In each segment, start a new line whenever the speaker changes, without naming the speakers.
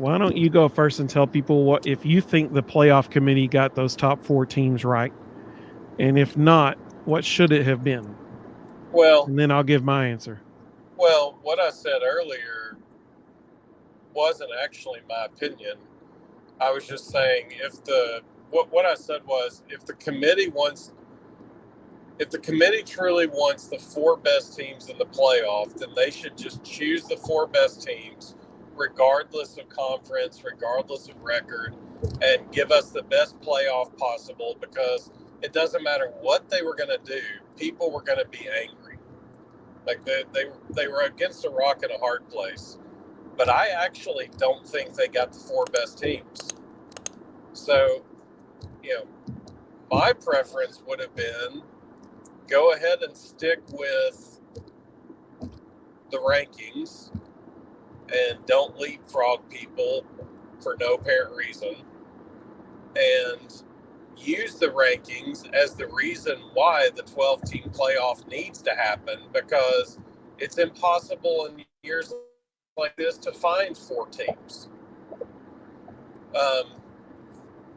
Why don't you go first and tell people what if you think the playoff committee got those top 4 teams right, and if not, what should it have been?
Well,
and then I'll give my answer.
Well, what I said earlier wasn't actually my opinion. I was just saying what I said was if the committee truly wants the 4 best teams in the playoff, then they should just choose the 4 best teams, regardless of conference, regardless of record, and give us the best playoff possible, because it doesn't matter what they were going to do, people were going to be angry. Like they were against a rock and a hard place. But I actually don't think they got the 4 best teams. So, my preference would have been go ahead and stick with the rankings and don't leapfrog people for no apparent reason, and use the rankings as the reason why the 12-team playoff needs to happen, because it's impossible in years like this to find 4 teams.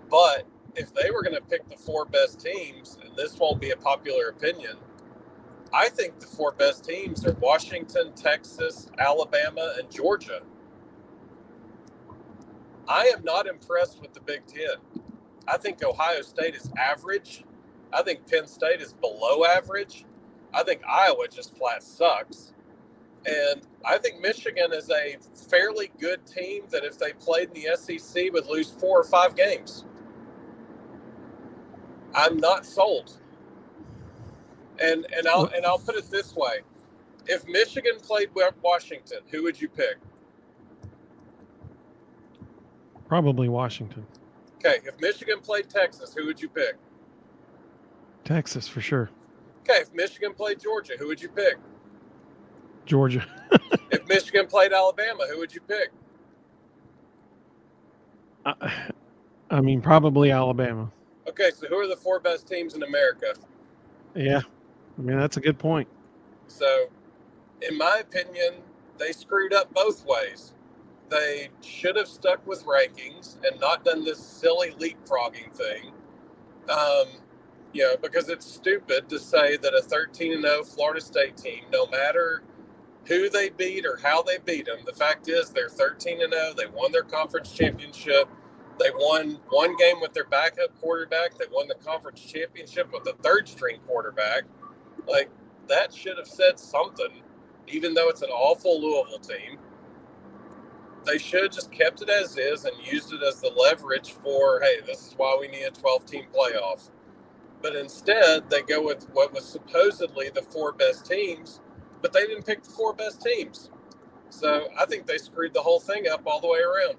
But if they were going to pick the 4 best teams, and this won't be a popular opinion, I think the 4 best teams are Washington, Texas, Alabama, and Georgia. I am not impressed with the Big Ten. I think Ohio State is average. I think Penn State is below average. I think Iowa just flat sucks. And I think Michigan is a fairly good team that if they played in the SEC would lose 4 or 5 games. I'm not sold. And I'll put it this way. If Michigan played Washington, who would you pick?
Probably Washington.
Okay, if Michigan played Texas, who would you pick?
Texas, for sure.
Okay, if Michigan played Georgia, who would you pick?
Georgia.
If Michigan played Alabama, who would you pick?
I mean, probably Alabama.
Okay, so who are the 4 best teams in America?
Yeah, I mean, that's a good point.
So, in my opinion, they screwed up both ways. They should have stuck with rankings and not done this silly leapfrogging thing. Because it's stupid to say that a 13-0 Florida State team, no matter who they beat or how they beat them, the fact is they're 13-0. They won their conference championship. They won 1 game with their backup quarterback. They won the conference championship with a 3rd-string quarterback. Like, that should have said something, even though it's an awful Louisville team. They should have just kept it as is and used it as the leverage for, hey, this is why we need a 12-team playoff. But instead, they go with what was supposedly the 4 best teams, but they didn't pick the 4 best teams. So I think they screwed the whole thing up all the way around.